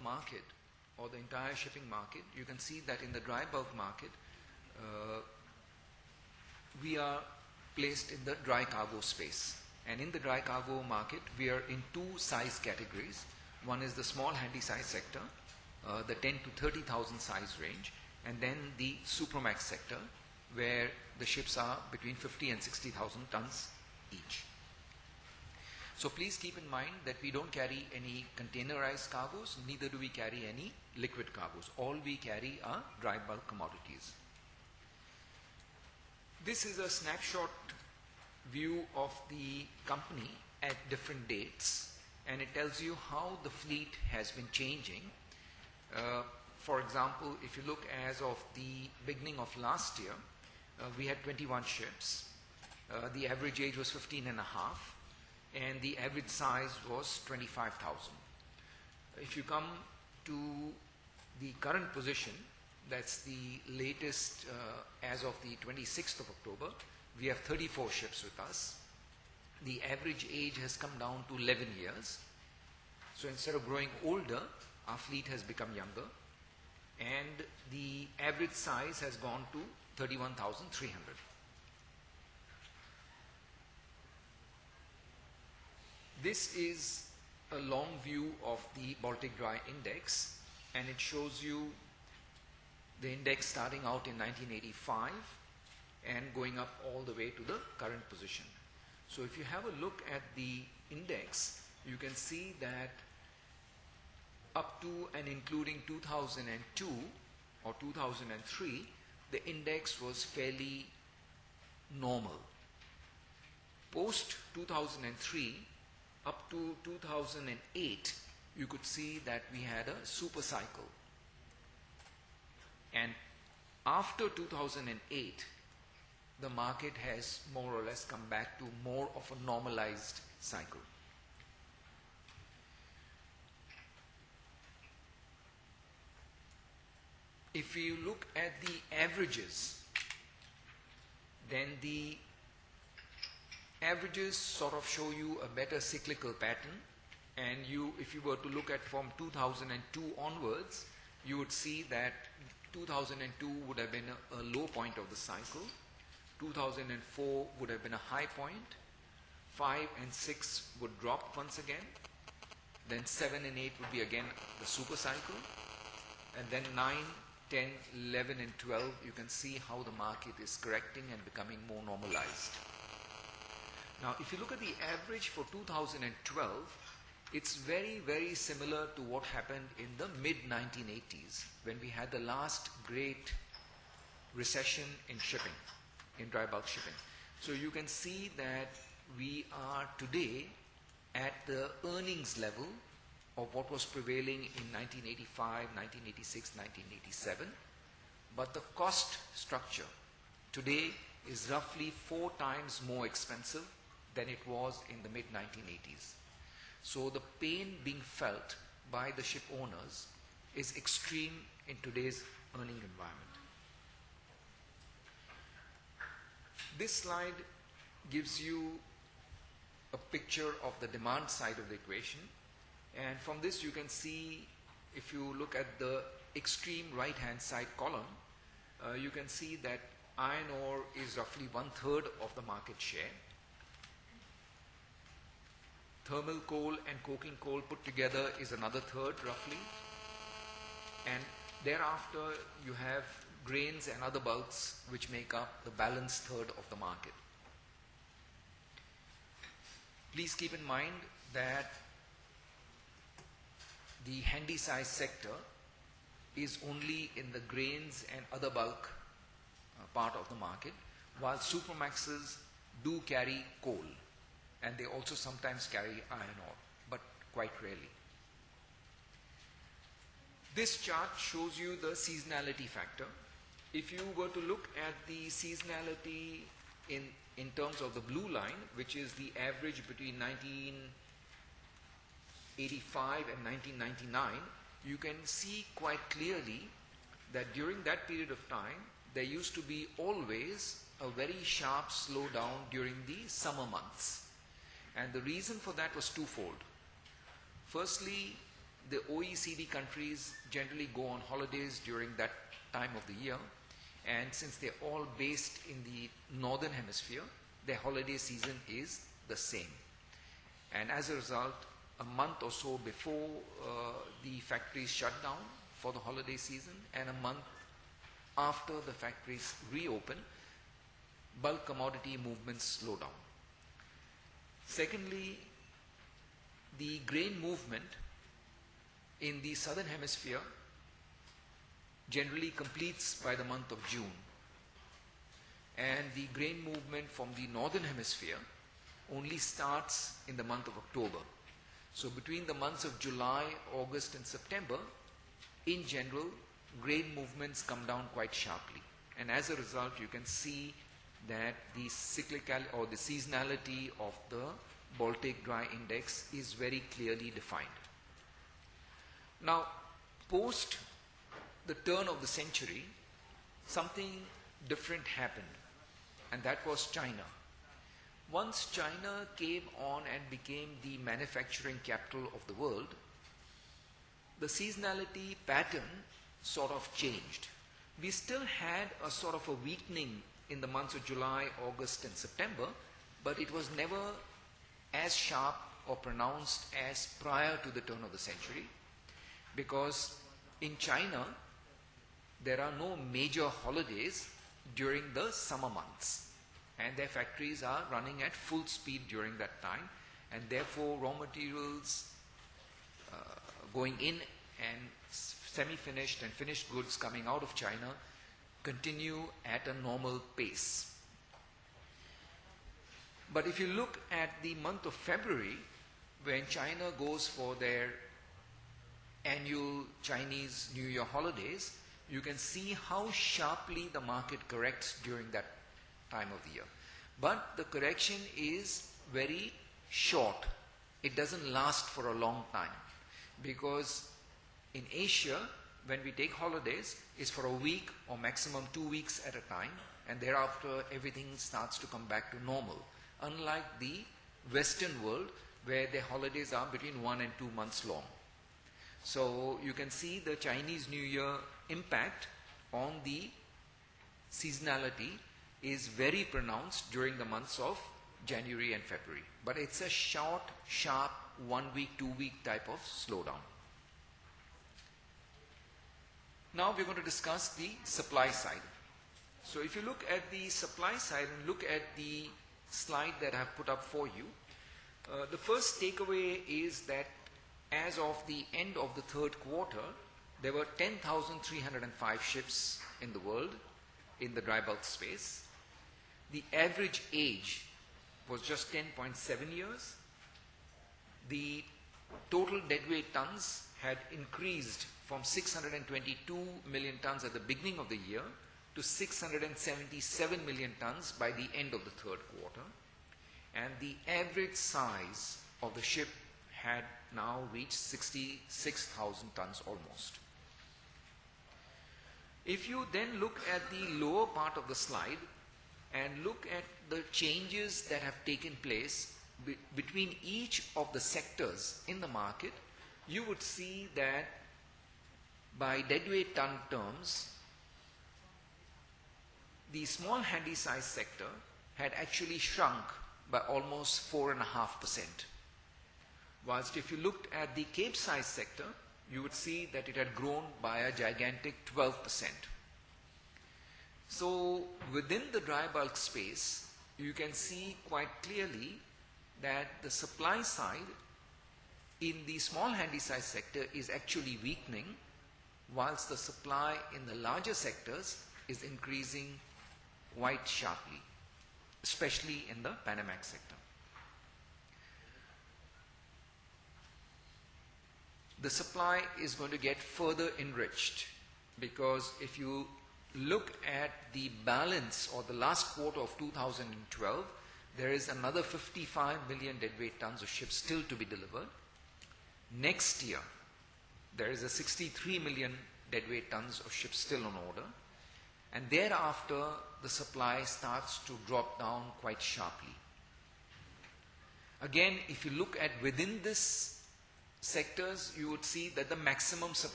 market or the entire shipping market, you can see that in the dry bulk market, we are placed in the dry cargo space. And in the dry cargo market, we are in two size categories. One is the small handy size sector, the 10 to 30,000 size range, and then the supramax sector, where the ships are between 50 and 60,000 tons each. So please keep in mind that we don't carry any containerized cargoes, neither do we carry any liquid cargoes. All we carry are dry bulk commodities. This is a snapshot view of the company at different dates, and it tells you how the fleet has been changing. For example, if you look as of the beginning of last year, we had 21 ships. The average age was 15 and a half, and the average size was 25,000. If you come to the current position, that's the latest as of the 26th of October, we have 34 ships with us. The average age has come down to 11 years. So instead of growing older, our fleet has become younger, and the average size has gone to 31,300. This is a long view of the Baltic Dry Index, and it shows you the index starting out in 1985 and going up all the way to the current position. So if you have a look at the index, you can see that up to and including 2002 or 2003, the index was fairly normal. Post 2003 up to 2008, you could see that we had a super cycle. And after 2008, the market has more or less come back to more of a normalized cycle. If you look at the averages, then the averages sort of show you a better cyclical pattern, and if you were to look at from 2002 onwards, you would see that 2002 would have been a low point of the cycle, 2004 would have been a high point, 5 and 6 would drop once again, then 7 and 8 would be again the super cycle, and then 9, 10, 11 and 12, you can see how the market is correcting and becoming more normalized. Now, if you look at the average for 2012, it's very, very similar to what happened in the mid-1980s when we had the last great recession in shipping, in dry bulk shipping. So you can see that we are today at the earnings level of what was prevailing in 1985, 1986, 1987. But the cost structure today is roughly 4 times more expensive than it was in the mid-1980s. So the pain being felt by the ship owners is extreme in today's earning environment. This slide gives you a picture of the demand side of the equation, and from this you can see, if you look at the extreme right hand side column, you can see that iron ore is roughly 1/3 of the market share. Thermal coal and coking coal put together is another third roughly, and thereafter you have grains and other bulks which make up the balanced third of the market. Please keep in mind that the handy size sector is only in the grains and other bulk part of the market, while supramaxes do carry coal, and they also sometimes carry iron ore, but quite rarely. This chart shows you the seasonality factor. If you were to look at the seasonality in terms of the blue line, which is the average between 1985 and 1999, you can see quite clearly that during that period of time, there used to be always a very sharp slowdown during the summer months. And the reason for that was twofold. Firstly, the OECD countries generally go on holidays during that time of the year, and since they're all based in the northern hemisphere, their holiday season is the same. And as a result, a month or so before the factories shut down for the holiday season and a month after the factories reopen, bulk commodity movements slow down. Secondly, the grain movement in the southern hemisphere generally completes by the month of June, and the grain movement from the northern hemisphere only starts in the month of October. So between the months of July, August and September, in general, grain movements come down quite sharply, and as a result you can see that the cyclical or the seasonality of the Baltic Dry Index is very clearly defined. Now, post the turn of the century, something different happened, and that was China. Once China came on and became the manufacturing capital of the world, the seasonality pattern sort of changed. We still had a sort of a weakening in the months of July, August and September, but it was never as sharp or pronounced as prior to the turn of the century, because in China there are no major holidays during the summer months, and their factories are running at full speed during that time, and therefore raw materials going in and semi-finished and finished goods coming out of China continue at a normal pace. But if you look at the month of February, when China goes for their annual Chinese New Year holidays, you can see how sharply the market corrects during that time of the year. But the correction is very short. It doesn't last for a long time, because in Asia, when we take holidays, it's for a week or maximum 2 weeks at a time, and thereafter everything starts to come back to normal. Unlike the Western world, where their holidays are between 1 and 2 months long. So you can see the Chinese New Year impact on the seasonality is very pronounced during the months of January and February. But it's a short, sharp 1 week, 2 week type of slowdown. Now we're going to discuss the supply side. So if you look at the supply side and look at the slide that I've put up for you, the first takeaway is that as of the end of the third quarter, there were 10,305 ships in the world in the dry bulk space. The average age was just 10.7 years. The total deadweight tons had increased from 622 million tons at the beginning of the year to 677 million tons by the end of the third quarter. And the average size of the ship had now reached 66,000 tons almost. If you then look at the lower part of the slide and look at the changes that have taken place between each of the sectors in the market, you would see that by deadweight ton terms, the small handy size sector had actually shrunk by almost 4.5%. Whilst if you looked at the cape size sector, you would see that it had grown by a gigantic 12%. So within the dry bulk space, you can see quite clearly that the supply side in the small handy size sector is actually weakening, whilst the supply in the larger sectors is increasing quite sharply, especially in the Panamax sector. The supply is going to get further enriched, because if you look at the balance or the last quarter of 2012, there is another 55 million deadweight tons of ships still to be delivered. Next year, there is a 63 million deadweight tons of ships still on order. And thereafter, the supply starts to drop down quite sharply. Again, if you look at within this sectors you would see that the maximum supply